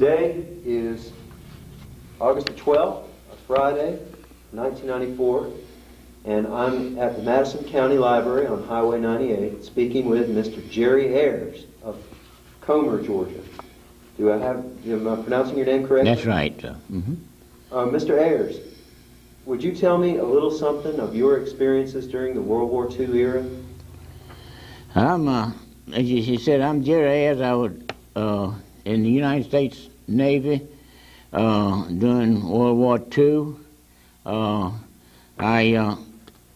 Today is August the 12th, a Friday, 1994, and I'm at the Madison County Library on Highway 98 speaking with Mr. Jere Ayers of Comer, Georgia. Am I pronouncing your name correctly? That's right. Mr. Ayers, would you tell me a little something of your experiences during the World War II era? As you said, I'm Jere Ayers. I was in the United States Navy during World War II. I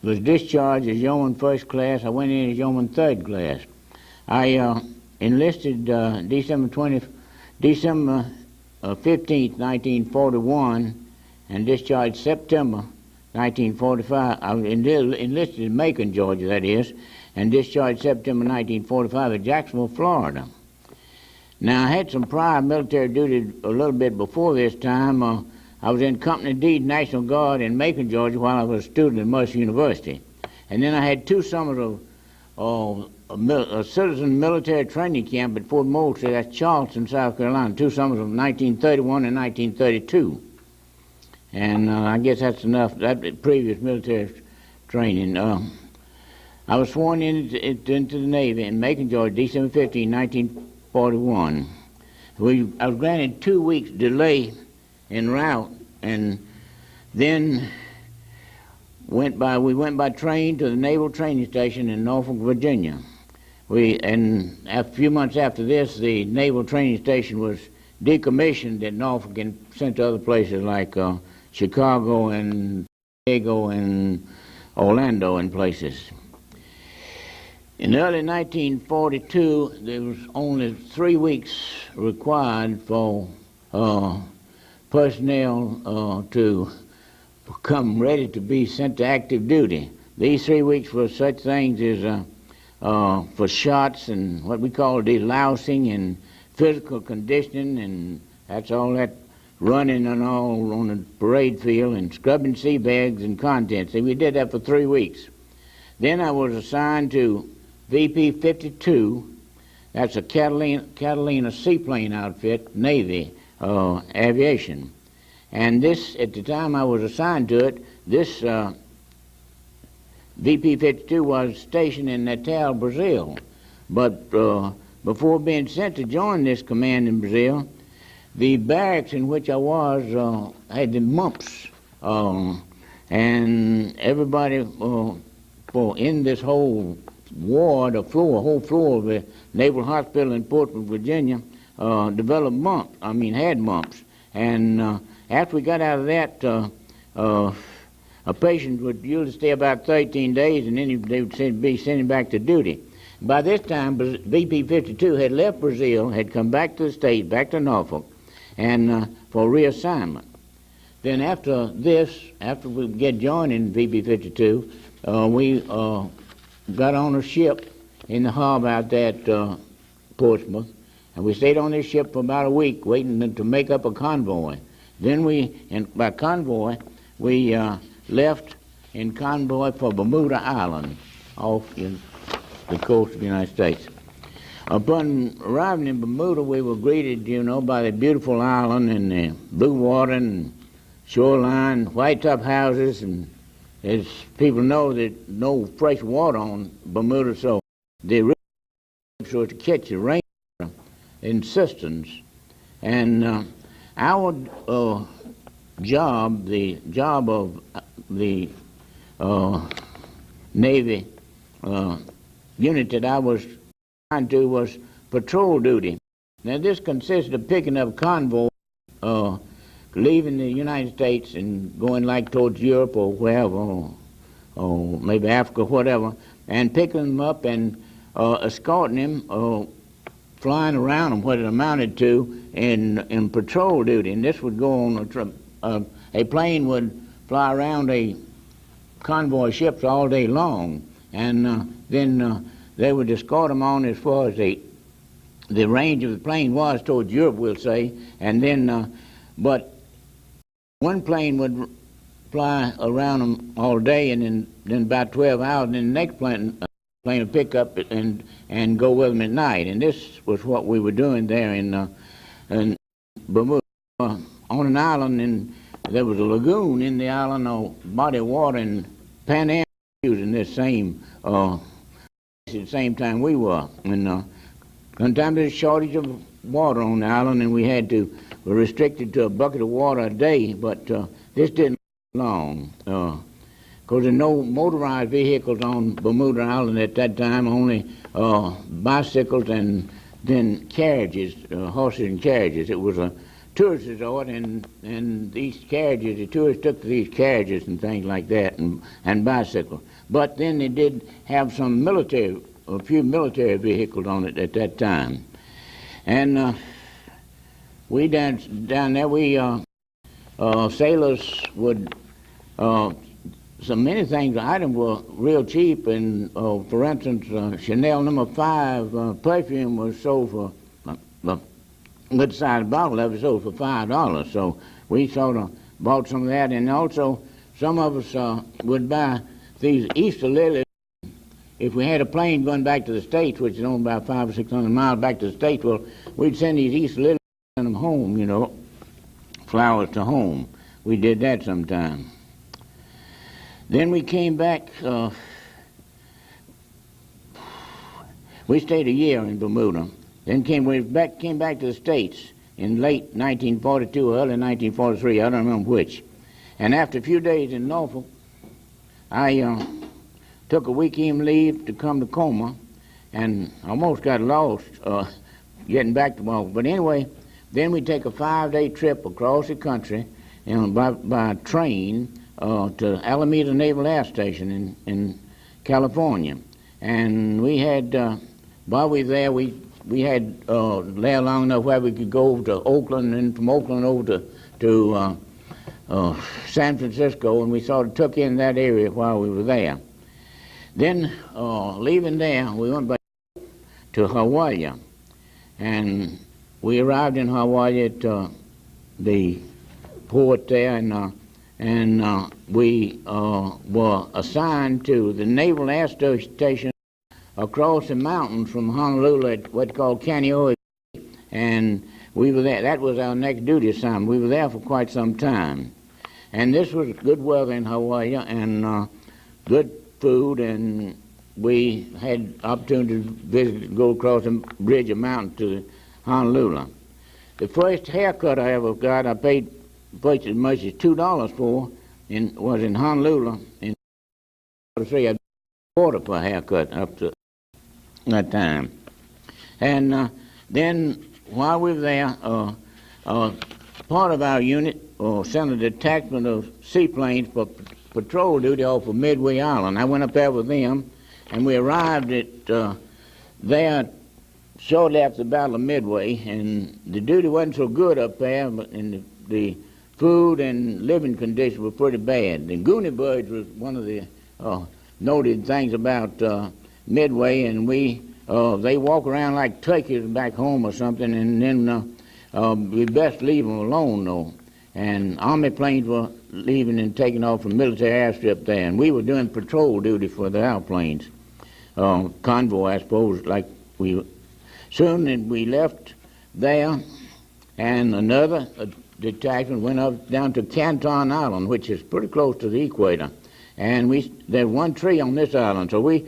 was discharged as yeoman first class. I went in as yeoman third class. I enlisted December 15th, 1941, and discharged September 1945. I was enlisted in Macon, Georgia, that is, and discharged September 1945 at Jacksonville, Florida. Now, I had some prior military duty a little bit before this time. I was in Company D, National Guard in Macon, Georgia, while I was a student at Mercer University. And then I had 2 summers of a citizen military training camp at Fort Moultrie, that's Charleston, South Carolina, 2 summers of 1931 and 1932. And I guess that's enough, that previous military training. I was sworn into the Navy in Macon, Georgia, December 15, 1941. I was granted 2 weeks delay en route, and then we went by train to the Naval Training Station in Norfolk, Virginia. And a few months after this, the Naval Training Station was decommissioned at Norfolk and sent to other places like Chicago and Diego and Orlando and places. In early 1942, there was only 3 weeks required for personnel to come ready to be sent to active duty. These 3 weeks were such things as for shots and what we call delousing and physical conditioning, and that's all that running and all on the parade field and scrubbing sea bags and contents. And we did that for 3 weeks. Then I was assigned to VP 52. That's a Catalina seaplane outfit, Navy aviation. And this, at the time I was assigned to it, this VP 52 was stationed in Natal, Brazil. But before being sent to join this command in Brazil, the barracks in which I was had the mumps, and everybody in this whole ward, whole floor of the Naval Hospital in Portsmouth, Virginia, developed had mumps. And after we got out of that, a patient would usually stay about 13 days, and then they would be sent him back to duty. By this time, VP 52 had left Brazil, had come back to the States, back to Norfolk, and for reassignment. Then after we get joined in VP 52, we got on a ship in the harbor out there at Portsmouth, and we stayed on this ship for about a week, waiting to make up a convoy. Then by convoy, we left in convoy for Bermuda Island, off in the coast of the United States. Upon arriving in Bermuda, we were greeted, by the beautiful island and the blue water and shoreline, white top houses, and as people know, there's no fresh water on Bermuda, so the river was to catch the rain in cisterns. And our job, the job of the Navy unit that I was assigned to was patrol duty. Now this consisted of picking up convoy, leaving the United States and going like towards Europe or wherever, or maybe Africa, whatever, and picking them up and escorting them, flying around them, what it amounted to in patrol duty. And this would go on a plane would fly around a convoy ships all day long, and then they would escort them on as far as the range of the plane was towards Europe, we'll say, and then but one plane would fly around them all day, and then about 12 hours, and then the next plane would pick up and go with them at night. And this was what we were doing there in Bermuda, on an island, and there was a lagoon in the island, or body of water, and Pan Am using this same at the same time we were. And sometimes there's a shortage of water on the island, and we were restricted to a bucket of water a day, but this didn't last long. Because there were no motorized vehicles on Bermuda Island at that time, only bicycles and then carriages, horses and carriages. It was a tourist resort, and these carriages, the tourists took to these carriages and things like that, and bicycles. But then they did have a few military vehicles on it at that time. And we down there, sailors would, so many things, items were real cheap, and for instance, Chanel No. 5 perfume was sold for, a good sized bottle of it sold for $5. So we sort of bought some of that, and also some of us would buy these Easter lilies. If we had a plane going back to the States, which is only about 500 or 600 miles back to the States, well, we'd send these Easter lilies and them home, you know, flowers to home. We did that sometime. Then we came back, we stayed a year in Bermuda. Then came back to the States in late 1942 or early 1943, I don't remember which. And after a few days in Norfolk, I took a weekend leave to come to Coma, and almost got lost getting back to Norfolk. But anyway, then we take a 5-day trip across the country, you know, by train to Alameda Naval Air Station in California. And we had, while we were there, we had there long enough where we could go over to Oakland, and from Oakland over to San Francisco, and we sort of took in that area while we were there. Then, leaving there, we went back to Hawaii, and we arrived in Hawaii at the port there, and we were assigned to the Naval Air Station across the mountains from Honolulu at what's called Kaneohe, and we were there. That was our next duty assignment. We were there for quite some time, and this was good weather in Hawaii and good food, and we had opportunity to visit, go across a bridge of mountain to Honolulu. The first haircut I ever got, I paid as much as $2 for, was in Honolulu. In I paid $1 for a haircut up to that time. And then while we were there, part of our unit sent a detachment of seaplanes for patrol duty off of Midway Island. I went up there with them, and we arrived at there shortly after the Battle of Midway, and the duty wasn't so good up there, but the food and living conditions were pretty bad. The Guinea birds was one of the noted things about Midway, and they walk around like turkeys back home or something, and then we best leave them alone, though. And Army planes were leaving and taking off from military airstrip there, and we were doing patrol duty for the airplanes, convoy, I suppose. Like soon we left there, and another detachment went up down to Canton Island, which is pretty close to the equator. And there's one tree on this island, so we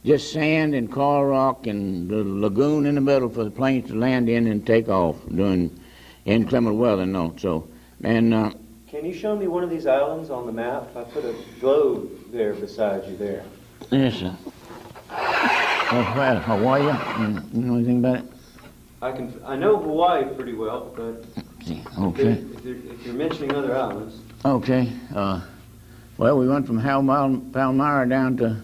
just sand and coral rock and the lagoon in the middle for the planes to land in and take off during inclement weather. No, so and. Can you show me one of these islands on the map? I put a globe there beside you there. Yes, sir. Where, Hawaii? You know anything about it? I know Hawaii pretty well, but okay. If you're mentioning other islands. Okay. Well, we went from Palmyra down to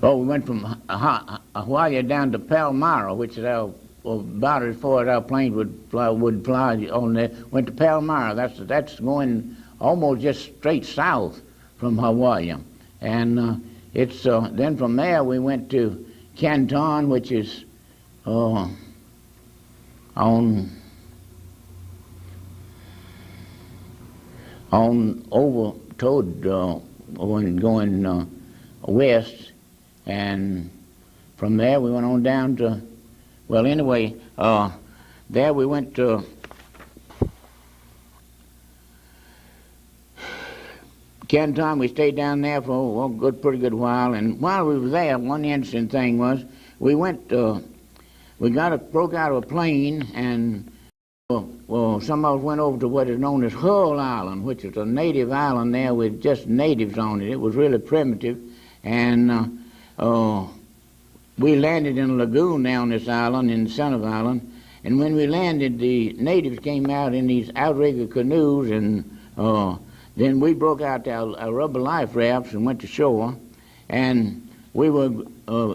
we went from Hawaii down to Palmyra, which is about as far as our planes would fly on there. Went to Palmyra. That's going almost just straight south from Hawaii, and it's then from there we went to Canton, which is on over toward going west. And from there we went on down to, well, anyway, there we went to Canton. We stayed down there for a pretty good while. And while we were there, one interesting thing was we broke out of a plane, and some of us went over to what is known as Hull Island, which is a native island there with just natives on it. It was really primitive, and we landed in a lagoon down this island, in the center of the island, and when we landed, the natives came out in these outrigger canoes, and then we broke out our rubber life rafts and went to shore, and we were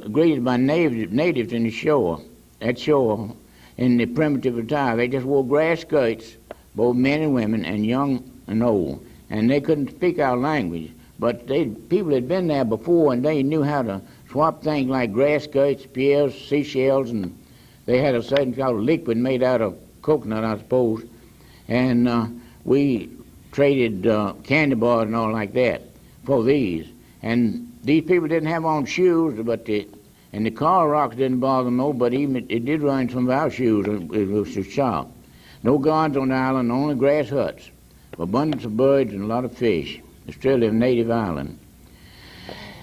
greeted by natives in the shore, at shore, in the primitive attire. They just wore grass skirts, both men and women, and young and old, and they couldn't speak our language, but people had been there before, and they knew how to swap things like grass skirts, spears, seashells, and they had a certain kind of liquid made out of coconut, I suppose, and we traded candy bars and all like that for these. And these people didn't have on shoes, and the car rocks didn't bother them no, but even it did run some of our shoes. It was so sharp. No guards on the island, only grass huts, abundance of birds and a lot of fish. It's still a native island.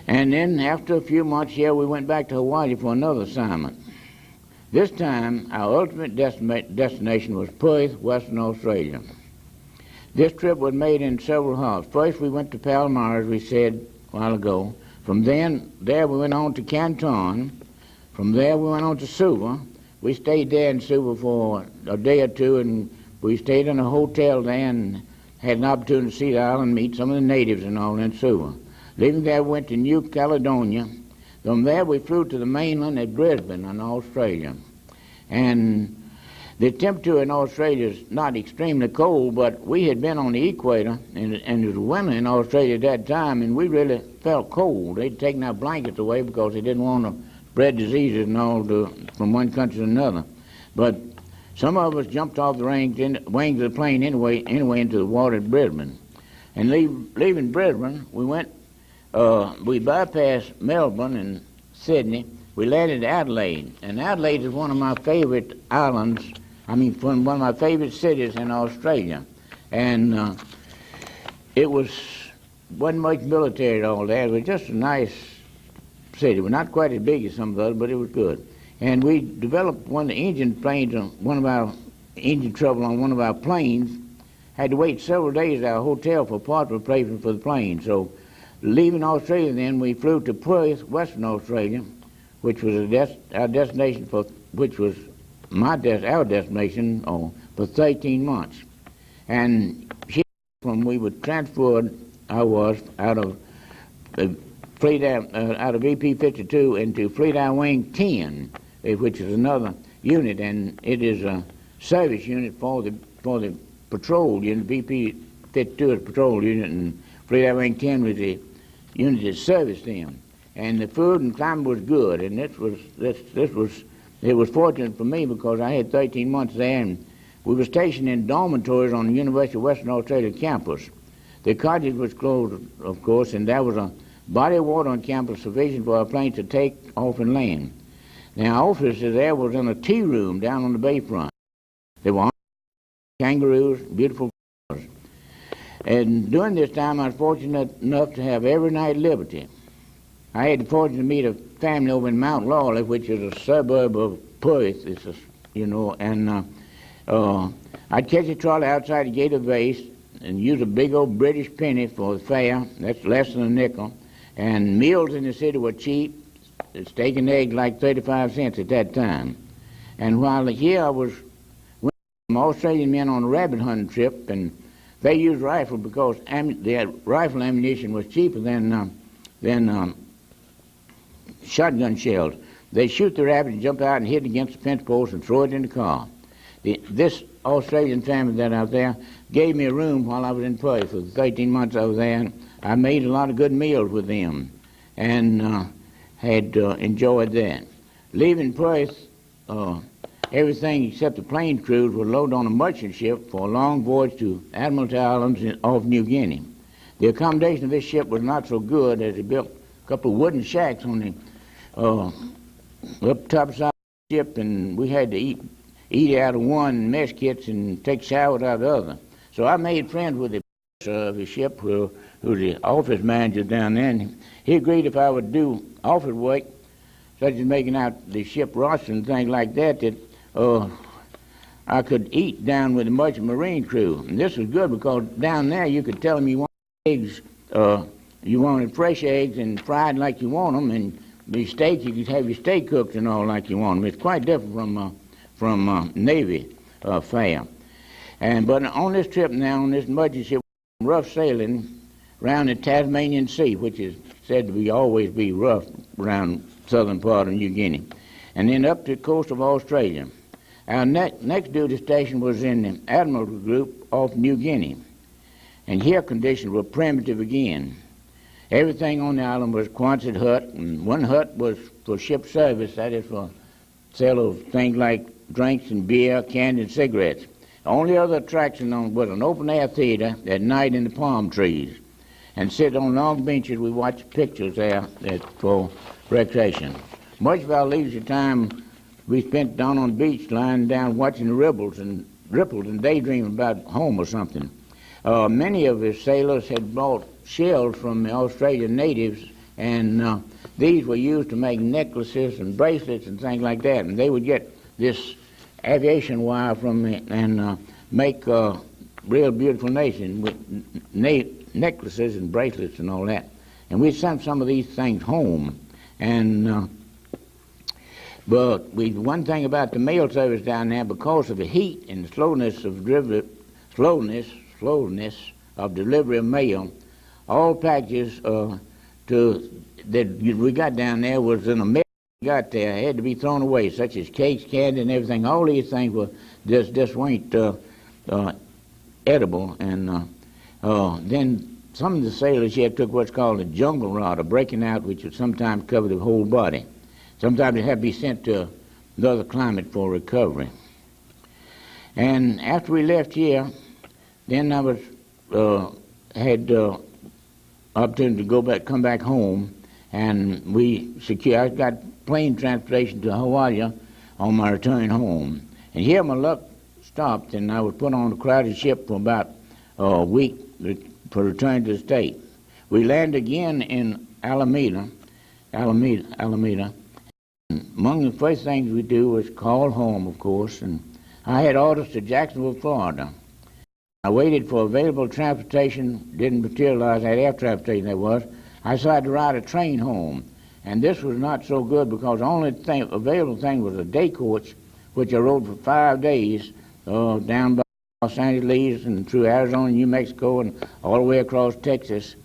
And then after a few months here, we went back to Hawaii for another assignment. This time, our ultimate destination was Perth, Western Australia. This trip was made in several halves. First, we went to Palmyra, as we said a while ago. From there we went on to Canton. From there we went on to Suva. We stayed there in Suva for a day or two, and we stayed in a hotel there and had an opportunity to see the island, meet some of the natives and all in Suva. Leaving there, we went to New Caledonia. From there we flew to the mainland at Brisbane in Australia. And the temperature in Australia is not extremely cold, but we had been on the equator, and it was winter in Australia at that time, and we really felt cold. They'd taken our blankets away because they didn't want to spread diseases and all from one country to another. But some of us jumped off the wings of the plane anyway into the water at Brisbane. And leaving Brisbane, we bypassed Melbourne and Sydney. We landed at Adelaide, and Adelaide is one of my favorite islands. One of my favorite cities in Australia. And it wasn't much military at all there. It was just a nice city. It was not quite as big as some of the others, but it was good. And we developed one of the engine trouble on one of our planes. Had to wait several days at our hotel for part replacement for the plane. So leaving Australia then, we flew to Perth, Western Australia, which was our destination which was our destination for 13 months. And we were transferred, out of VP-52 into Fleet Air Wing 10, which is another unit, and it is a service unit for the patrol unit. VP-52 is a patrol unit, and Fleet Air Wing 10 was the unit that serviced them. And the food and climate was good, and it was fortunate for me because I had 13 months there, and we were stationed in dormitories on the University of Western Australia campus. The cottage was closed, of course, and there was a body of water on campus sufficient for our planes to take off and land. Now, our officers there was in a tea room down on the bayfront. There were kangaroos, beautiful flowers. And during this time, I was fortunate enough to have every night liberty. I had the fortune to meet a family over in Mount Lawley, which is a suburb of Perth, I'd catch a trolley outside the gate of Vase and use a big old British penny for the fare. That's less than a nickel. And meals in the city were cheap. Steak and eggs like 35 cents at that time. And while here I was with some Australian men on a rabbit hunting trip, and they used rifle because the rifle ammunition was cheaper than shotgun shells. They shoot the rabbit and jump out and hit it against the fence post and throw it in the car. This Australian family that I was there gave me a room while I was in Perth for the 13 months I was there. And I made a lot of good meals with them and had enjoyed that. Leaving Perth, everything except the plane crews were loaded on a merchant ship for a long voyage to Admiralty Islands off New Guinea. The accommodation of this ship was not so good as they built a couple of wooden shacks on the up topside of the ship, and we had to eat out of one mess kits and take showers out of the other. So I made friends with the of the ship, who's the office manager down there, and he agreed if I would do office work, such as making out the ship roster and things like that, that I could eat down with the merchant marine crew. And this was good because down there you could tell them you wanted eggs, you wanted fresh eggs and fried like you want them, and the steak, you could have your steak cooked and all like you want them. It's quite different from Navy fare. But on this trip now, on this merchant ship, rough sailing around the Tasmanian Sea, which is said to always be rough around southern part of New Guinea, and then up to the coast of Australia. Our next duty station was in the Admiralty Group off New Guinea, and here conditions were primitive again. Everything on the island was Quonset hut, and one hut was for ship service, that is for sale of things like drinks and beer, candy and cigarettes. The only other attraction was an open-air theater at night in the palm trees. And sit on long benches, we watched pictures there for recreation. Much of our leisure time we spent down on the beach, lying down watching the ripples and daydreaming about home or something. Many of the sailors had brought shells from the Australian natives, and these were used to make necklaces and bracelets and things like that. And they would get this aviation wire from it and make real beautiful necklaces and bracelets and all that. And we sent some of these things home. And but one thing about the mail service down there, because of the heat and the slowness of delivery of mail, all packages that we got down there was in a mail got there had to be thrown away, such as cakes, candy, and everything. All these things were just weren't edible. And then some of the sailors here took what's called a jungle rod, a breaking out, which would sometimes cover the whole body. Sometimes it had to be sent to another climate for recovery. And after we left here, then I had opportunity to come back home, and I got plane transportation to Hawaii on my return home. And here my luck stopped, and I was put on a crowded ship for about a week for return to the state. We landed again in Alameda. Among the first things we do was call home, of course, and I had orders to Jacksonville, Florida. I waited for available transportation, didn't materialize, that air transportation there was. I decided to ride a train home, and this was not so good because the only available thing was a day coach, which I rode for 5 days down by Los Angeles and through Arizona, New Mexico, and all the way across Texas.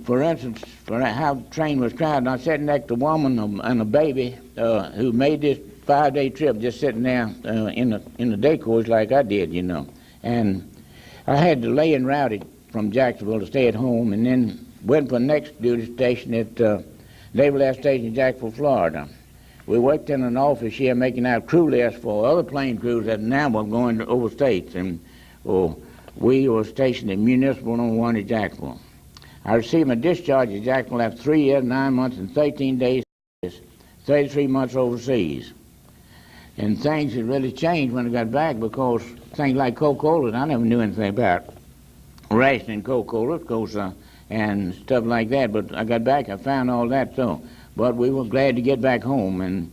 For instance, for how the train was crowded, I sat next to a woman and a baby who made this 5-day trip just sitting there in the day coach like I did, you know. And I had to lay en route from Jacksonville to stay at home, and then went for the next duty station at Naval Air Station in Jacksonville, Florida. We worked in an office here making out crew lists for other plane crews that now were going to overstates, and we were stationed at Municipal No. 1 at Jacksonville. I received my discharge at Jacksonville after 3 years, 9 months, and 13 days, 33 months overseas. And things had really changed when I got back, because things like Coca-Cola, I never knew anything about rationing Coca-Cola, of course, and stuff like that. But I got back, I found all that, so. But we were glad to get back home, and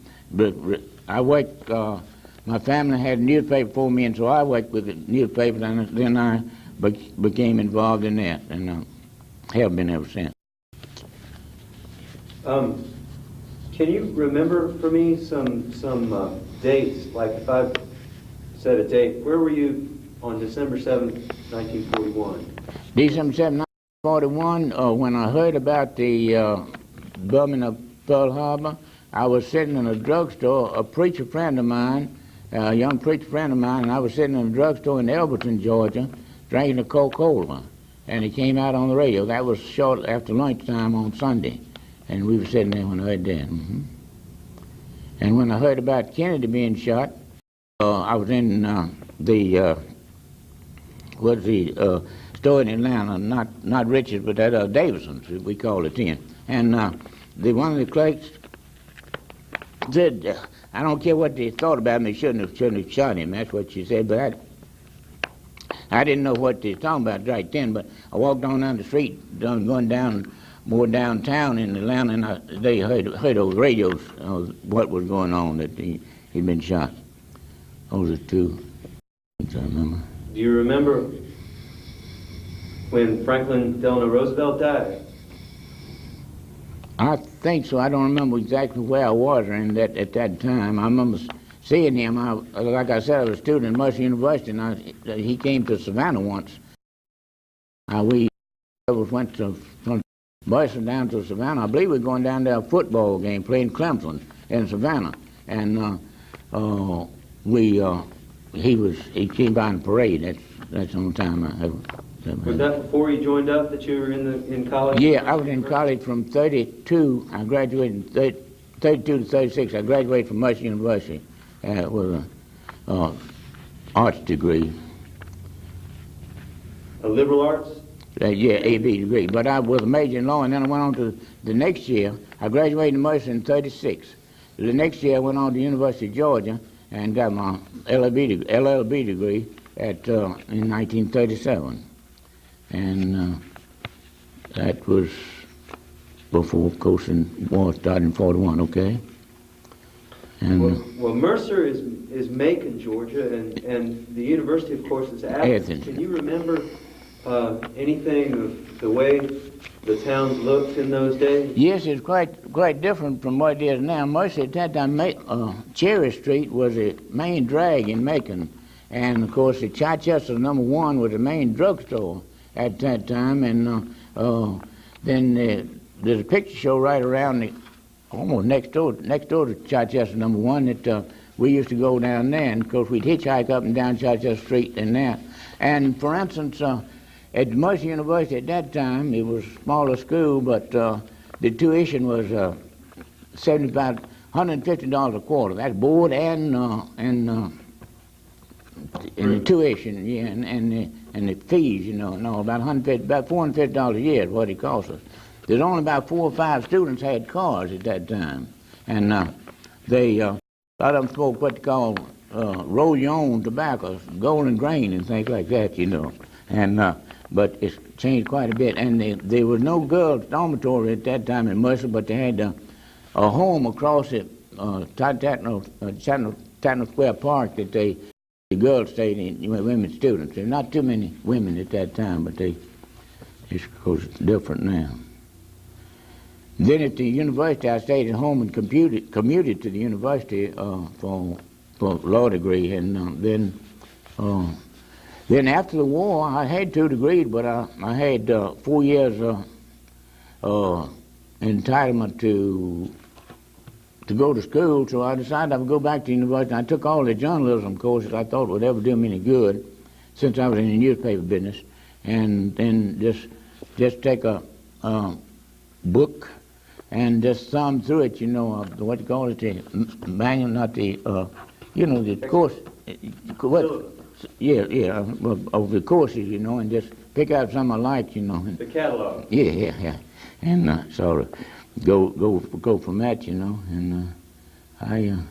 I worked, my family had a newspaper for me, and so I worked with the newspaper, and then I became involved in that, and have been ever since. Can you remember for me some dates? Like if I set a date, where were you on December 7th, 1941? December 7th, 1941, when I heard about the bombing of Pearl Harbor, I was sitting in a drugstore, a preacher friend of mine, a young preacher friend of mine, and I was sitting in a drugstore in Elberton, Georgia, drinking a Coca-Cola. And it came out on the radio. That was short after lunchtime on Sunday. And we were sitting there when I heard that. And when I heard about Kennedy being shot, I was in the store in Atlanta, not Richards, but that Davison's, we called it then. And one of the clerks said, I don't care what they thought about me, shouldn't have shot him. That's what she said, but I didn't know what they were talking about right then, but I walked on down the street, going down more downtown in Atlanta, and they heard over radios what was going on, that he'd been shot. Those are two things I remember. Do you remember when Franklin Delano Roosevelt died? I think so. I don't remember exactly where I was at that time. I remember seeing him. Like I said, I was a student at Mercer University, and he came to Savannah once. We went from Mercer down to Savannah. I believe we were going down to a football game, playing Clemson in Savannah, and he came by in the parade. That's the only time I ever. Was that before you joined up, that you were in college? Yeah, I was in college from 32. I graduated in 32 to 36. I graduated from Mercer University with an arts degree. A liberal arts? Yeah, A.B. degree. But I was a major in law, and then I went on to the next year. I graduated in Mercer in 36. The next year I went on to University of Georgia and got my LLB degree in 1937. And that was before, of course, the war started in 41, okay? And well, Mercer is Macon, Georgia, and the university, of course, is Athens. Can you remember anything of the way the towns looked in those days? Yes, it's quite different from what it is now. Mercer at that time, Cherry Street was the main drag in Macon. And, of course, the Chichester #1 was the main drugstore at that time, and then there's a picture show right around almost next door to Chichester #1 that we used to go down there, and of course we'd hitchhike up and down Chichester Street and that. And for instance, at Mercer University at that time, it was a smaller school, but the tuition was $150 a quarter. That's board and the tuition, yeah, and the fees, you know, and all, about $450 a year is what it cost us. There's only about 4 or 5 students had cars at that time, and a lot of them smoked what they call roll your own tobacco, golden grain and things like that, you know. And but it's changed quite a bit. And there was no girls' dormitory at that time in Mercer, but they had a home across the Tatnall Square Park that the girls stayed in, women students. There were not too many women at that time, but it's of course different now. Then at the university, I stayed at home and commuted to the university for law degree, and then after the war, I had 2 degrees, but I had 4 years entitlement to go to school, so I decided I would go back to university. I took all the journalism courses I thought would ever do me any good, since I was in the newspaper business, and then just take a book and just thumb through it, you know, what you call it, the manual, not the, the course, of the courses, you know, and just pick out some I like, you know. The catalog. Yeah, and sort of go from that, you know, and and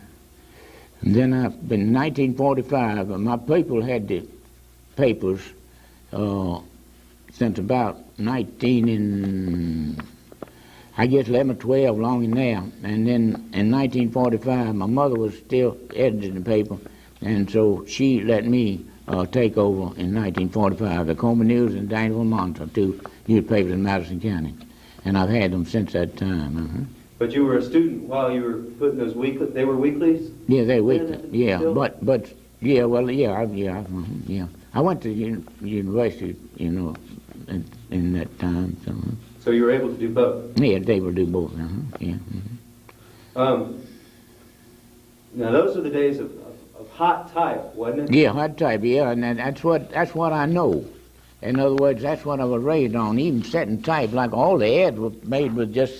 then I've been in 1945. My people had the papers since about 11 or 12, long in there. And then in 1945, my mother was still editing the paper, and so she let me take over in 1945. The Coleman News and Danville Monitor, 2 newspapers in Madison County. And I've had them since that time. But you were a student while you were putting those weeklies. They were weeklies. Yeah, they were weeklies. Yeah, but yeah, well, yeah. I went to university, you know, in that time. So you were able to do both. Yeah, they would do both. Yeah. Now those are the days of hot type, wasn't it? Yeah, hot type. Yeah, and that's what I know. In other words, that's what I was raised on. Even setting type, like all the ads were made with just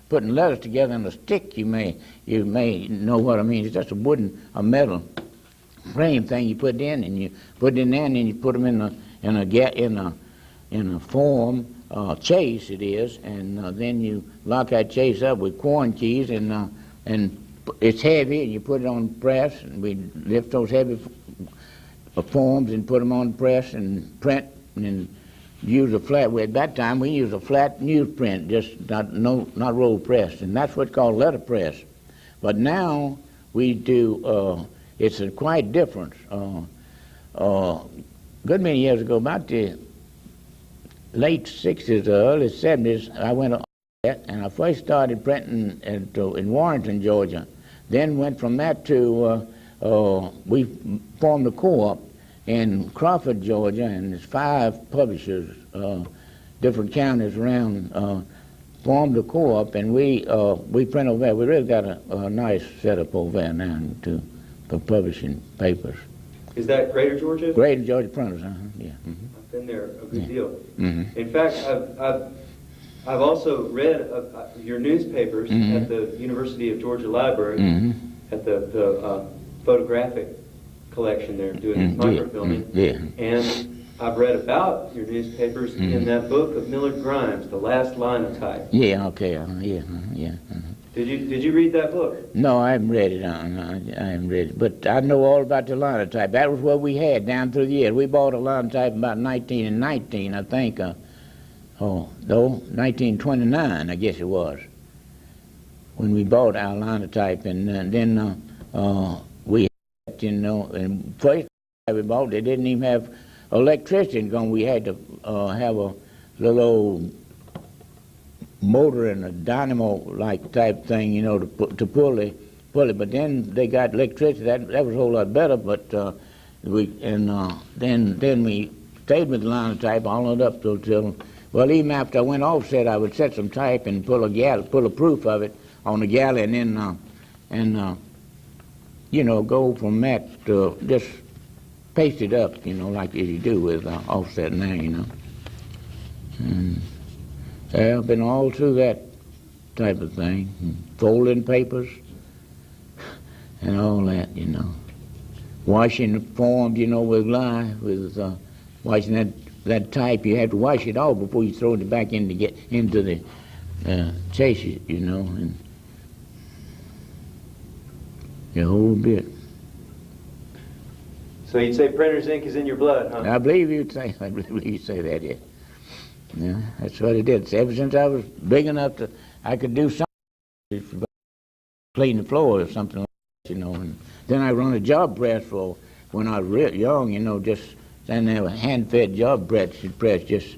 putting letters together on a stick. You may know what I mean. It's just a metal frame thing you put in, and you put it in there, and then you put them in a a form, chase it is, and then you lock that chase up with quarn keys, and it's heavy, and you put it on press, and we lift those heavy forms and put them on press and print, and use a flat. At that time, we used a flat newsprint, just not roll pressed, and that's what's called letterpress. But now we do. It's a quite different. Good many years ago, about the late 60s or early 70s, I went on that, and I first started printing in Warrenton, Georgia. Then went from that to, we formed a co-op in Crawford, Georgia, and there's 5 publishers, different counties around, formed a co-op, and we print over there. We really got a nice setup over there now for publishing papers. Is that Greater Georgia? Greater Georgia Printers, yeah. Mm-hmm. I've been there a good deal. Mm-hmm. In fact, I've also read your newspapers at the University of Georgia Library, at the photographic collection there, doing microfilming. Yeah. And I've read about your newspapers in that book of Millard Grimes, The Last Linotype. Yeah, okay, yeah. Did you read that book? No, I haven't read it. I haven't read it. But I know all about the linotype. That was what we had down through the years. We bought a linotype about 1919, I think. 1929, I guess it was, when we bought our linotype. And then we had, and first we bought, they didn't even have electricity going. We had to have a little old motor and a dynamo-like type thing, to pull it. But then they got electricity. That was a whole lot better. But then we stayed with the linotype all the way up till well, even after I went offset, I would set some type and pull a proof of it on the galley, and then go from that to just paste it up, like you do with offset now, And I've been all through that type of thing, folding papers and all that, Washing the forms, with lye, with washing that type. You have to wash it all before you throw it back into the chase, and a whole bit. So you'd say printer's ink is in your blood, huh? I believe you'd say that, yeah. Yeah, that's what it did. Ever since I was big enough I could do something, clean the floor or something like that, And then I run a job press for when I was real young, just standing there with hand-fed job press, just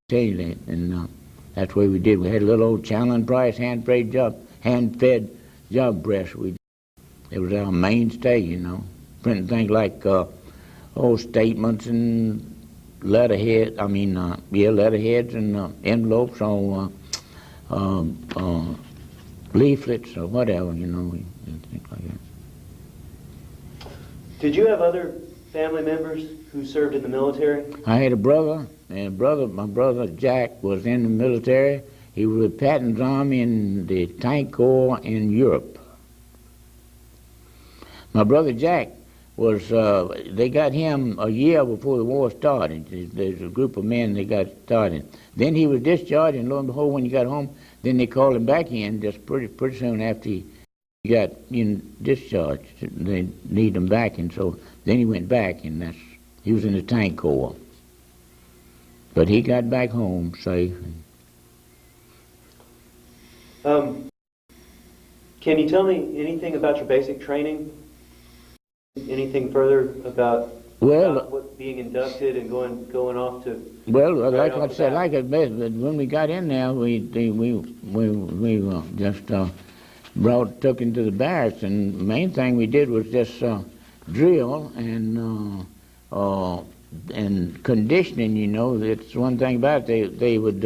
occasionally, and that's what we did. We had a little old Challen Price hand-fed job press. It was our mainstay, printing things like statements and letterheads and envelopes on leaflets or whatever, things like that. Did you have other family members who served in the military? I had a brother, my brother Jack was in the military. He was with Patton's Army in the Tank Corps in Europe. My brother Jack was, they got him a year before the war started. There's a group of men that got started. Then he was discharged, and lo and behold, when he got home, then they called him back in just pretty soon after he got discharged. They need him back, and so then he went back, and he was in the Tank Corps. But he got back home safe. Can you tell me anything about your basic training? Anything further about what being inducted and going off to? Well, like I said, when we got in there, we just took into the barracks, and the main thing we did was just drill and conditioning. It's one thing about it. They would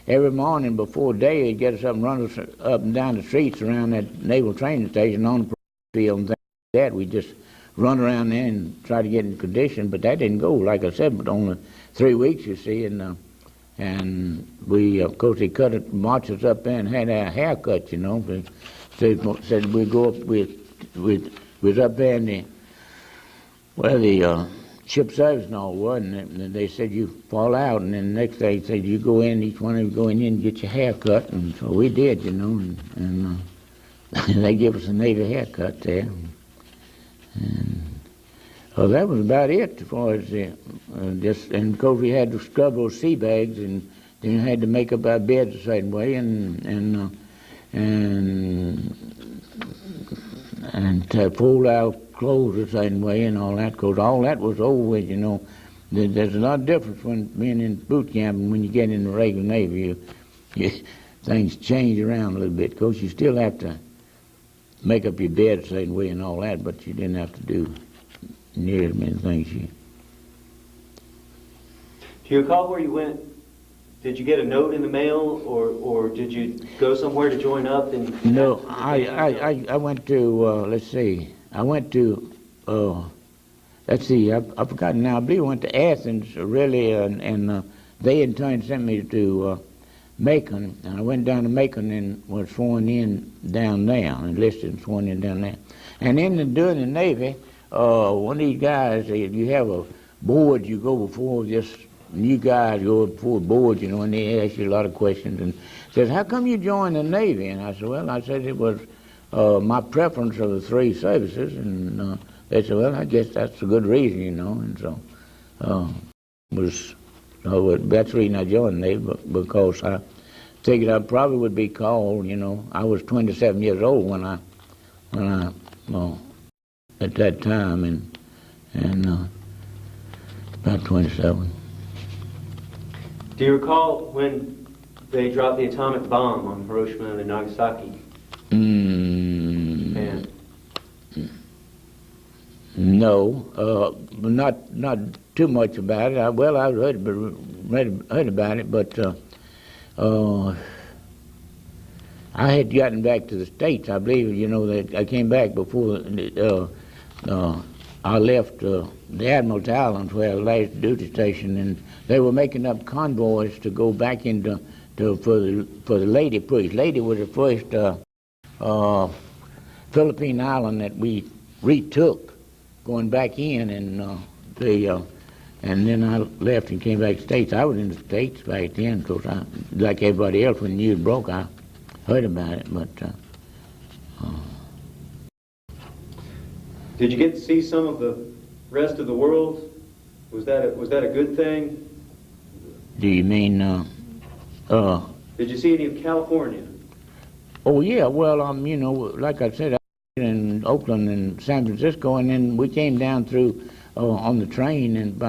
every morning before day they'd get us up and run us up and down the streets around that naval training station on the field and things like that. We just run around there and try to get in condition, but that didn't go, like I said, but only 3 weeks, you see, and we, of course, they marched us up there and had our hair cut, but said we'd go up, we was up there in the ship service and all was, and they said you fall out, and then the next day they said you go in, each one of you go in and get your hair cut, and so we did, you know, and they give us a Navy haircut there. And well, that was about it as far as just, and of course we had to scrub those sea bags, and then we had to make up our beds a certain way, and to fold our clothes a certain way and all that, because all that was over with, you know. There's a lot of difference when being in boot camp and when you get in the regular Navy. Things change around a little bit. Of course, you still have to make up your bed a certain way and all that, but you didn't have to do near as many things. Do you recall where you went? Did you get a note in the mail, or did you go somewhere to join up? No, I went to, let's see, I went to, let's see, I've forgotten now. I believe I went to Athens, really, and they in turn sent me to Macon, and I went down to Macon and was sworn in down there, enlisted and sworn in down there. And then during the Navy, one of these guys, you have a board you go before, just new guys go before the board, you know, and they ask you a lot of questions, and says, how come you joined the Navy? And I said, well, it was my preference of the three services, and they said, well, I guess that's a good reason, you know, and so that's the reason I joined the Navy, because I figured I probably would be called, you know. I was 27 years old when I at that time, and about 27. Do you recall when they dropped the atomic bomb on Hiroshima and Nagasaki? And no, not too much about it. I've heard about it, but I had gotten back to the States. I believe, you know, that I came back before I left the Admiral's Islands, where I last duty station, and they were making up convoys to go back into for the Lady Priest. Lady was the first Philippine island that we retook, going back in, and then I left and came back to the States. I was in the States back then, because like everybody else, when the news broke, I heard about it, but. Did you get to see some of the rest of the world? Was that a good thing? Do you mean? Did you see any of California? Oh yeah, well, you know, like I said, I was in Oakland and San Francisco, and then we came down through on the train and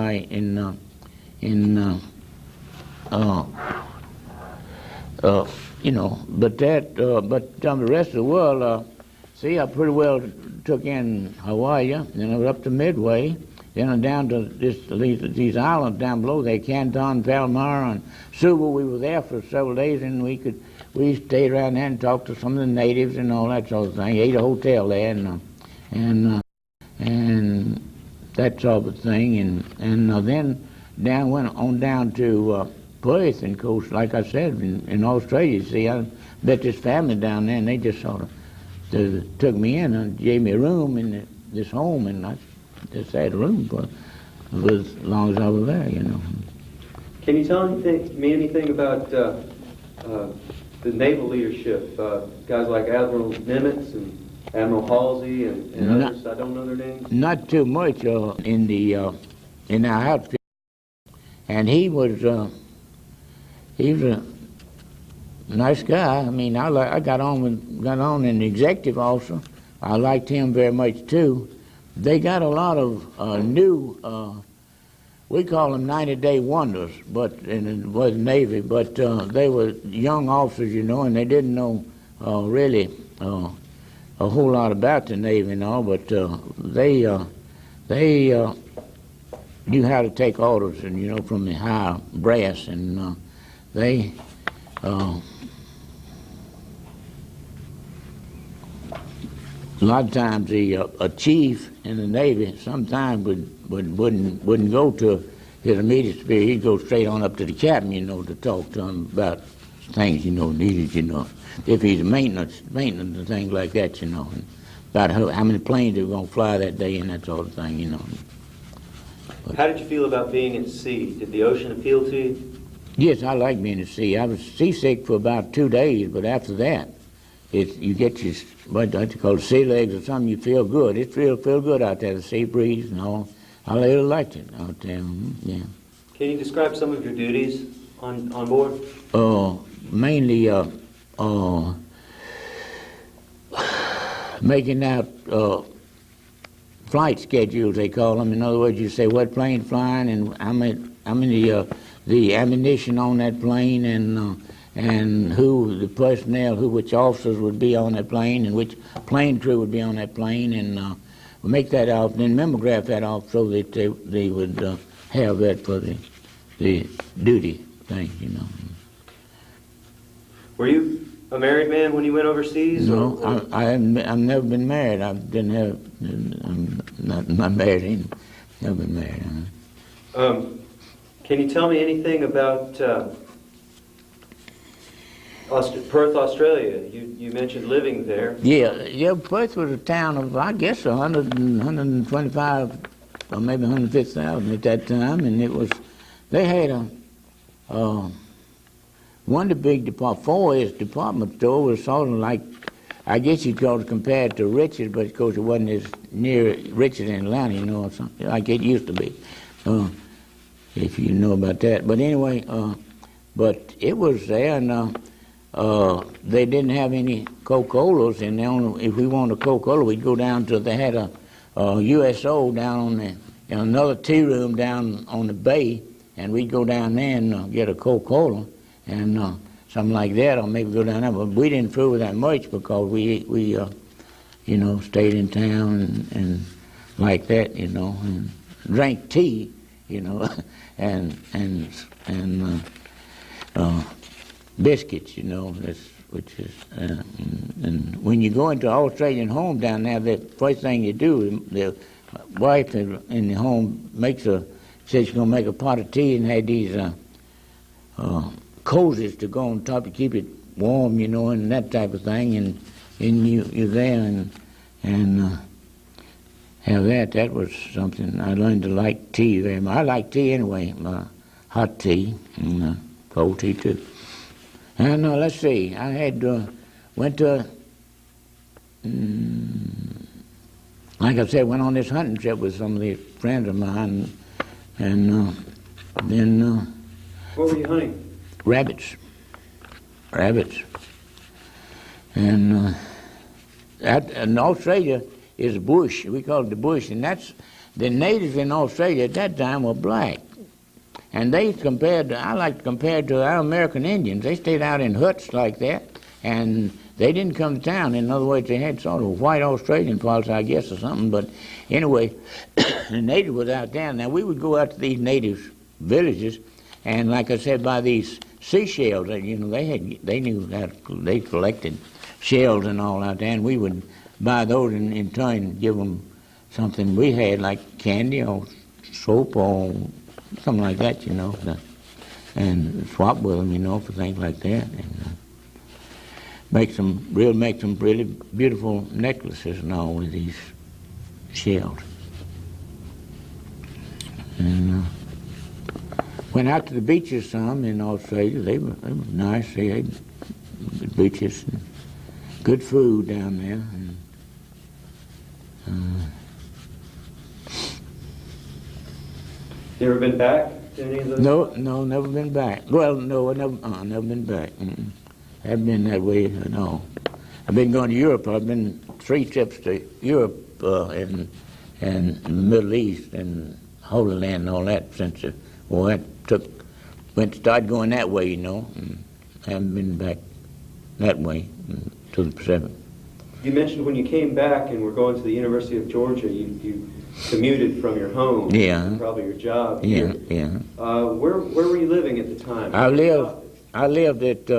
you know, but the rest of the world. See, I pretty well took in Hawaii, then I was up to Midway, then I'm down to these islands down below there, Canton, Palomar, and Suva. We were there for several days, and we stayed around there and talked to some of the natives and all that sort of thing. Ate a hotel there, and that sort of thing, and then went on down to Perth, and of course, like I said, in Australia, see, I met this family down there, and they just sort of took me in and gave me a room in this home, and I just had a room for as long as I was there, you know. Can you tell me anything about the naval leadership? Guys like Admiral Nimitz and Admiral Halsey and others. I don't know their names. Not too much in our outfit, and he was a nice guy. I mean, I got on in the executive also. I liked him very much too. They got a lot of new, we call them 90-day wonders, but and it was Navy. But they were young officers, you know, and they didn't know really a whole lot about the Navy and all. But they knew how to take orders, and you know, from the high brass, and they. A lot of times, a chief in the Navy sometimes wouldn't go to his immediate superior. He'd go straight on up to the captain, you know, to talk to him about things, you know, needed, you know, if he's maintenance and things like that, you know, and about how many planes they were going to fly that day and that sort of thing, you know. How did you feel about being at sea? Did the ocean appeal to you? Yes, I like being at sea. I was seasick for about 2 days, but after that, you get your, what you call sea legs or something, you feel good. It feel good out there, the sea breeze and all. I really liked it out there, yeah. Can you describe some of your duties on board? Mainly making out flight schedules, they call them. In other words, you say what plane flying and how many the ammunition on that plane and who the personnel, which officers would be on that plane and which plane crew would be on that plane, and make that off, then memograph that off so that they would have that for the duty thing, you know. Were you a married man when you went overseas? No, I've never been married. I'm not married either. Never been married. Can you tell me anything about Perth, Australia? You mentioned living there. Yeah. Perth was a town of, I guess, 125 or maybe 150,000 at that time, and they had one of the big department store was sort of like, I guess you'd call it compared to Richards, but of course it wasn't as near Richards in Atlanta, you know, or something like it used to be, if you know about that. But anyway, but it was there, and they didn't have any Coca-Colas, and if we wanted a Coca-Cola, we'd go down to, they had a USO down on in another tea room down on the bay, and we'd go down there and get a Coca-Cola and something like that, or maybe go down there. But we didn't fool with that much because we you know, stayed in town and like that, you know, and drank tea, you know, and biscuits, you know, which is and when you go into Australian home down there, the first thing you do, the wife in the home says she's going to make a pot of tea and had these cozies to go on top to keep it warm, you know, and that type of thing, and you're there and have that. That was something I learned to like tea very much. I like tea anyway, hot tea and cold tea too. And let's see, I had went to like I said, went on this hunting trip with some of these friends of mine, and then what were you hunting? Rabbits. And in Australia is bush. We call it the bush, and that's the natives in Australia at that time were black, and I like to compare to our American Indians. They stayed out in huts like that, and they didn't come to town. In other words, they had sort of white Australian policy, I guess, or something. But anyway, the native was out there. Now we would go out to these natives' villages, and like I said, by these seashells, you know, they knew that they collected shells and all out there, and we would buy those and in turn give them something we had, like candy or soap or something like that, you know, and swap with them, you know, for things like that, and make some really beautiful necklaces and all with these shells. And went out to the beaches some in Australia. They were nice. They had good beaches and good food down there. And, you ever been back to any of those? No, never been back. Well, no, never been back. Haven't been that way at all. I've been going to Europe. I've been 3 trips to Europe and the Middle East and Holy Land and all that since the war. Started going that way, you know, and haven't been back that way to the Pacific. You mentioned when you came back and were going to the University of Georgia, you commuted from your home, yeah, probably your job. Yeah, here. yeah. Where were you living at the time? I lived at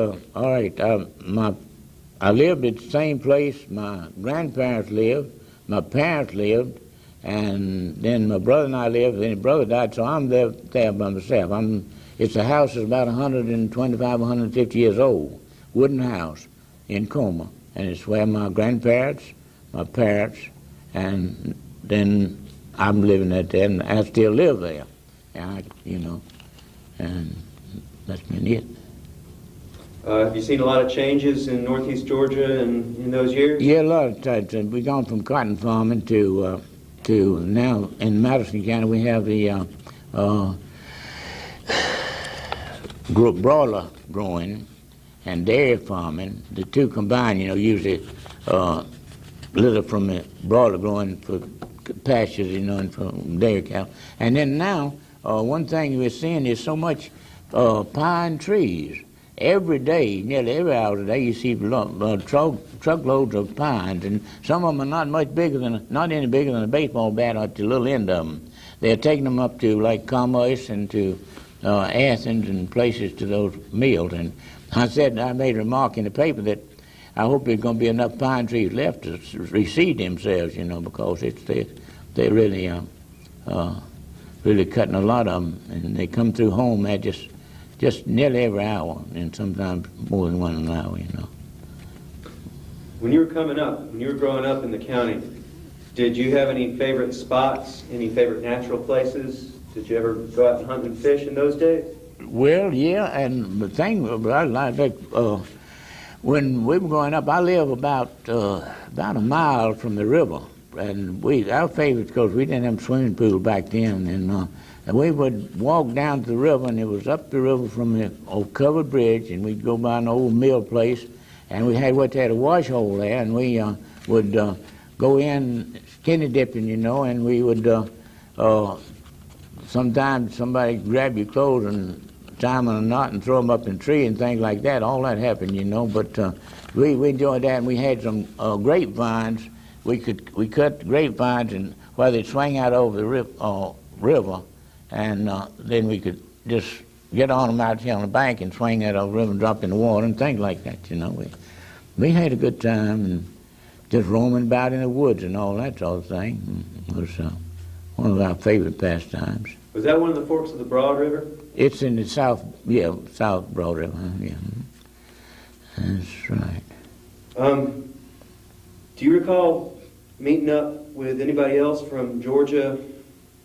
I lived at the same place my grandparents lived, my parents lived, and then my brother and I lived. Then his brother died, so I'm there by myself. It's a house that's about 125, 150 years old, wooden house in Coma, and it's where my grandparents, my parents, and then I'm living at there, and I still live there. And and that's been it. Have you seen a lot of changes in northeast Georgia in those years? Yeah, a lot of times. We've gone from cotton farming to now in Madison County we have the broiler growing and dairy farming. The two combined, usually little from the broiler growing for pastures, and from dairy cow. And then now, one thing we're seeing is so much pine trees. Every day, nearly every hour a day, you see truckloads of pines, and some of them are not any bigger than a baseball bat at the little end of them. They're taking them up to like Commerce and to Athens and places to those mills. And I made a remark in the paper that I hope there's going to be enough pine trees left to reseed themselves, because they're really really cutting a lot of them, and they come through home at just nearly every hour, and sometimes more than 1 hour, When you were growing up in the county, did you have any favorite spots, any favorite natural places? Did you ever go out and hunt and fish in those days? Well, yeah, and the thing when we were growing up, I live about a mile from the river, and our favorite, because we didn't have a swimming pool back then, and we would walk down to the river, and it was up the river from the old covered bridge, and we'd go by an old mill place, and we had a wash hole there, and we would go in skinny dipping, and we would sometimes somebody grab your clothes and tie them in a knot and throw them up in a tree and things like that. All that happened, but we enjoyed that, and we had some grapevines. We cut grapevines, and while they'd swing out over the river, and then we could just get on them out here on the bank and swing that over the river and drop in the water and things like that, We had a good time, and just roaming about in the woods and all that sort of thing. It was one of our favorite pastimes. Was that one of the forks of the Broad River? It's in the South Broad River, yeah. That's right. Do you recall meeting up with anybody else from Georgia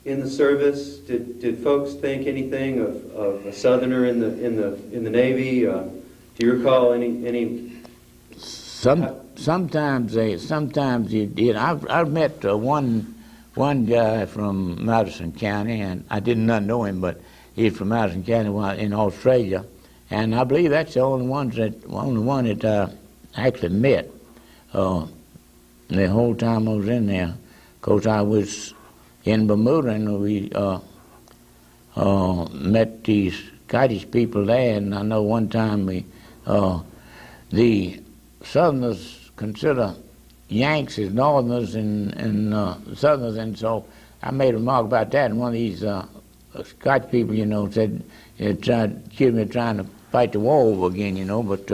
in the service? Did folks think anything of a Southerner in the Navy? Do you recall any? Sometimes you did. I've met one guy from Madison County, and I did not know him, but he's from Madison County in Australia, and I believe that's the only one that I actually met. The whole time I was in there, of course, I was in Bermuda, and we met these Scottish people there, and I know one time the Southerners consider Yanks as Northerners and Southerners, and so I made a remark about that, and one of these Scotch people, said, accused me of trying to fight the war over again, but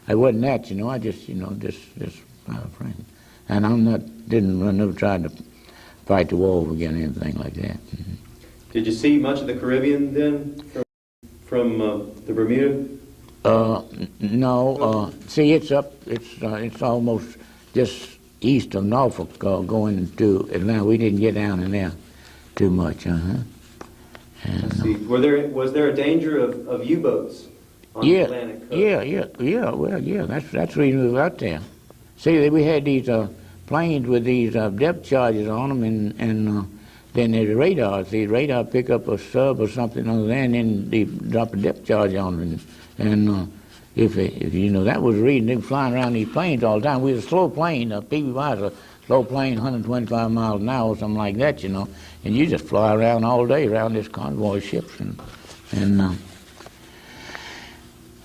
I wasn't that, I just my friend. And I never tried to fight the war over again or anything like that. Mm-hmm. Did you see much of the Caribbean then from the Bermuda? No. See, it's almost just east of Norfolk going to Atlanta. We didn't get down in there too much. And, see. Was there a danger of U-boats on the Atlantic coast? Well, that's the reason we were out there. See, we had these planes with these depth charges on them, and then there's radar. See, radar pick up a sub or something on there, and then they drop a depth charge on them. And if that was the reason they were flying around these planes all the time. We was a slow plane. PBY was a slow plane, 125 miles an hour or something like that, and you just fly around all day around this convoy of ships, and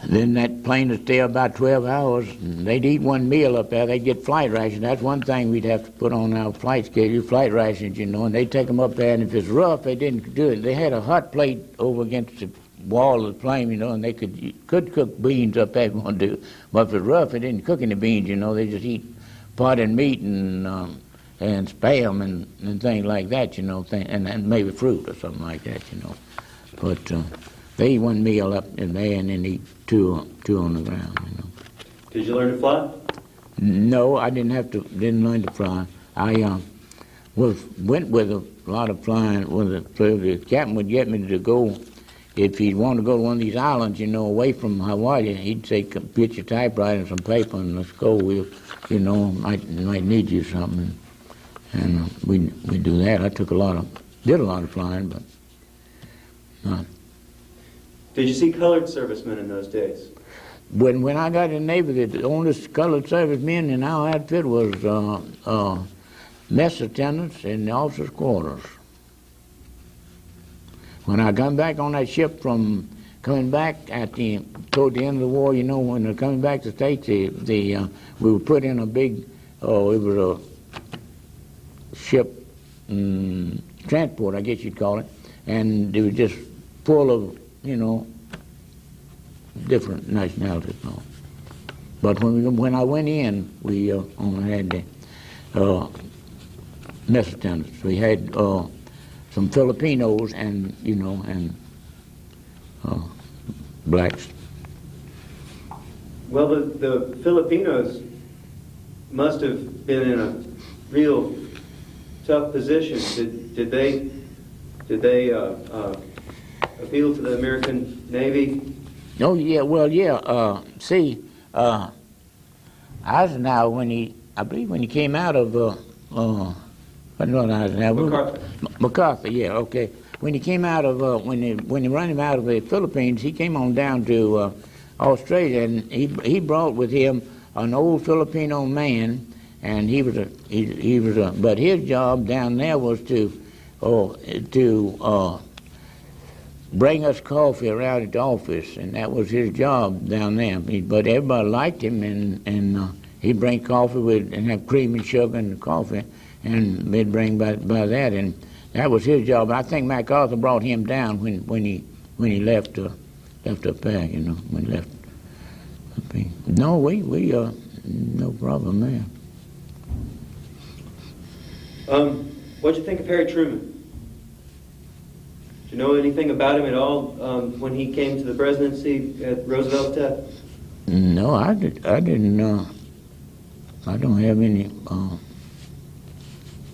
then that plane would stay about 12 hours, and they'd eat one meal up there. They'd get flight rations. That's one thing we'd have to put on our flight schedule, flight rations, and they'd take them up there, and if it's rough, they didn't do it. They had a hot plate over against the wall of the plane, and they could cook beans up there if you want to do. But if it's rough, they didn't cook any beans, they just eat potted meat and spam and things like that, and maybe fruit or something like that, But they eat one meal up in there and then eat two on the ground, Did you learn to fly? No, I didn't learn to fly. went with a lot of flying. So the captain would get me to go. If he'd want to go to one of these islands, away from Hawaii, he'd say, "Get your typewriter and some paper and let's go. We'll, might need you something." And we do that. I did a lot of flying, but not. Did you see colored servicemen in those days? When I got in the Navy, the only colored servicemen in our outfit was mess attendants in the officers' quarters. When I come back on that ship from coming back toward the end of the war, when they're coming back to the States, we were put in a big, it was a ship transport, I guess you'd call it, and it was just full of, different nationalities and all. But when I went in, we only had the mess attendants. We had some Filipinos and blacks. Well, the Filipinos must have been in a real tough position. Did they appeal to the American Navy? Oh yeah, well yeah. Eisenhower, I believe when he came out of McCarthy. McCarthy, yeah, okay. When he came out of when they run him out of the Philippines, he came on down to Australia, and he brought with him an old Filipino man, and but his job down there was to bring us coffee around at the office, and that was his job down there. But everybody liked him, and he'd bring coffee and have cream and sugar and coffee, and they'd bring by that, and that was his job. I think MacArthur brought him down when he left up there, when he left. No, we no problem there. What'd you think of Harry Truman? Did you know anything about him at all when he came to the presidency at Roosevelt's death? No, I didn't know. I don't have any.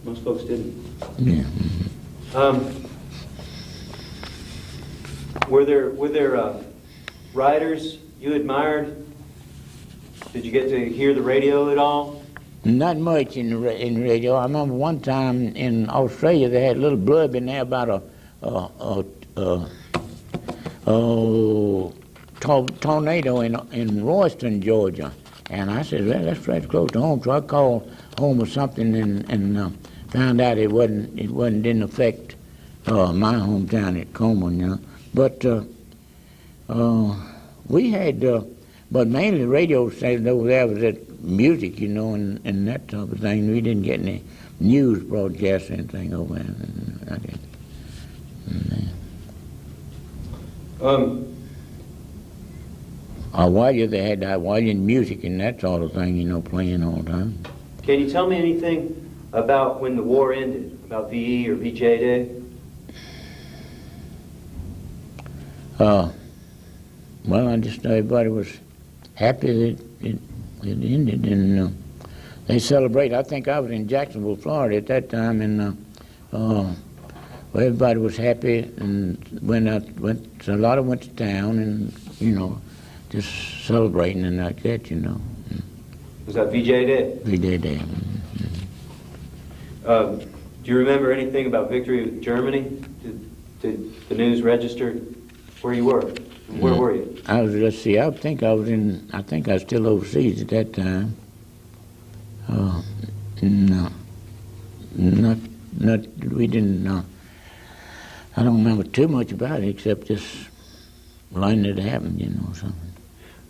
Most folks didn't. Yeah. Were there writers you admired? Did you get to hear the radio at all? Not much in radio. I remember one time in Australia they had a little blurb in there about a tornado in Royston, Georgia, and I said, well, that's right close to home. So I called home or something and found out it didn't affect my hometown at Coleman, But we had, but mainly radio stations over there was that music, and that type of thing. We didn't get any news broadcasts or anything over there. I didn't. Hawaii, they had Hawaiian music and that sort of thing, playing all the time. Can you tell me anything about when the war ended, about VE or VJ Day? Well, I just know everybody was happy that it ended, and they celebrate. I think I was in Jacksonville, Florida at that time, and everybody was happy, and a lot of went to town, and just celebrating and like that, Was that VJ Day? VJ Day. Do you remember anything about victory with Germany? Did the news register where you were? Where were you? I was. Let's see. I think I was still overseas at that time. No, not. We didn't. I don't remember too much about it except just learning it happened. Something.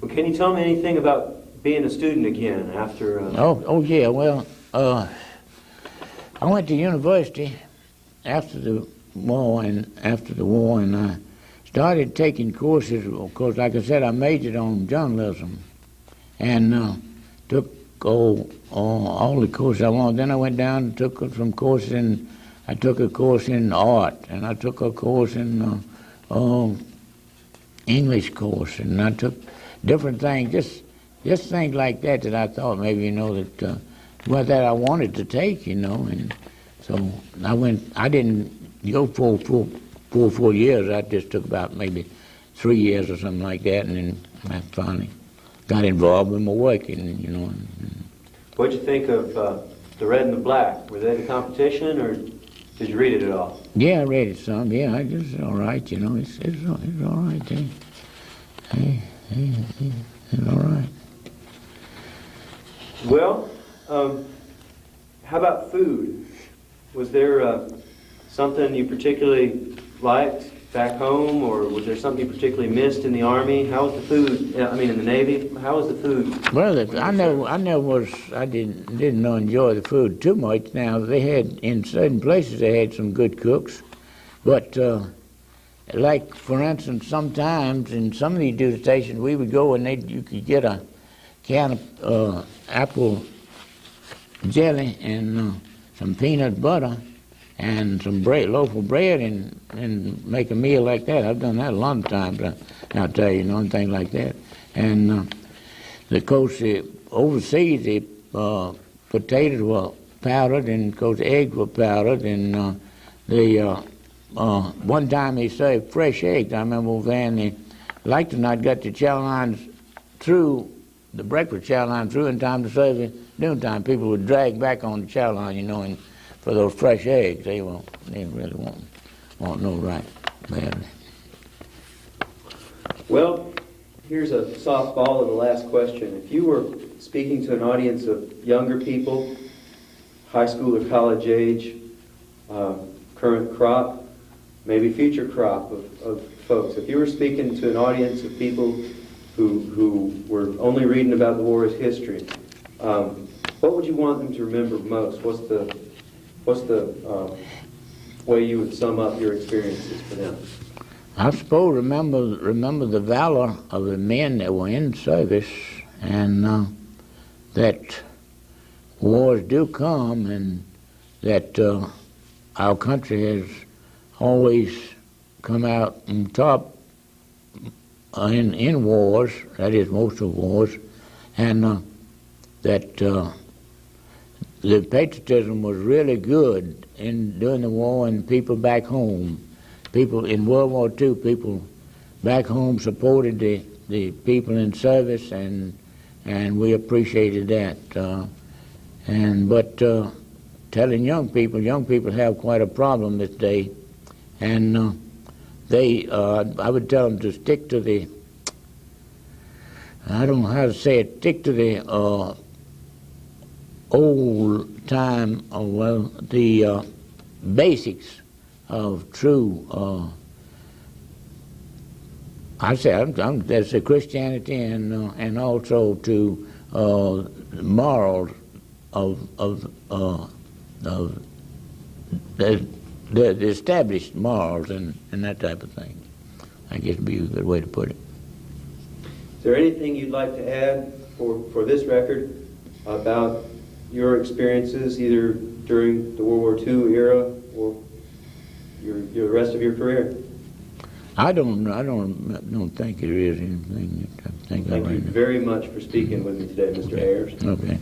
Well, can you tell me anything about being a student again after? Oh yeah. Well, I went to university after the war, and I started taking courses. Of course, like I said, I majored on journalism, and took all the courses I wanted. Then I went down and took some courses I took a course in art, and I took a course in English course, and I took different things, just things like that I thought maybe that I wanted to take, and So I didn't go for 4 years. I just took about maybe 3 years or something like that, and then I finally got involved with my work, and. What'd you think of The Red and the Black? Were they the competition, or did you read it at all? Yeah, I read it some. Yeah, it's all right. It's all right. It's all right. Well, how about food? Was there something you particularly liked back home, or was there something you particularly missed in the Army? How was the food? I mean, in the Navy. How was the food? Well, I didn't enjoy the food too much. Now they had in certain places they had some good cooks, but like for instance, sometimes in some of these duty stations we would go and you could get a can of apple jelly and some peanut butter and some loaf of bread and make a meal like that. I've done that a lot of times, I'll tell you, things like that. And of course, overseas, the potatoes were powdered, and of course, eggs were powdered, and one time they served fresh eggs. I remember over there, and they liked to not get the chow lines through, the breakfast chow line through in time to serve at noontime. People would drag back on the chow line, and for those fresh eggs, they really won't know right badly. Well, here's a softball of the last question. If you were speaking to an audience of younger people, high school or college age, current crop, maybe future crop of folks, if you were speaking to an audience of people who were only reading about the war as history, what would you want them to remember most? What's the way you would sum up your experiences for them? I suppose remember the valor of the men that were in service, and that wars do come, and that our country has always come out on top in wars, that is most of wars, and that the patriotism was really good during the war, and people back home, people in World War II, people back home supported the people in service, and we appreciated that. But telling young people have quite a problem this day, and I would tell them to stick to the, I don't know how to say it, stick to the old time, the basics of true, that's the Christianity, and also to morals of the established morals and that type of thing. I guess would be a good way to put it. Is there anything you'd like to add for this record about your experiences either during the World War II era or the rest of your career? I don't think there is anything. Thank you very much for speaking with me today, Mr. Ayers. Okay.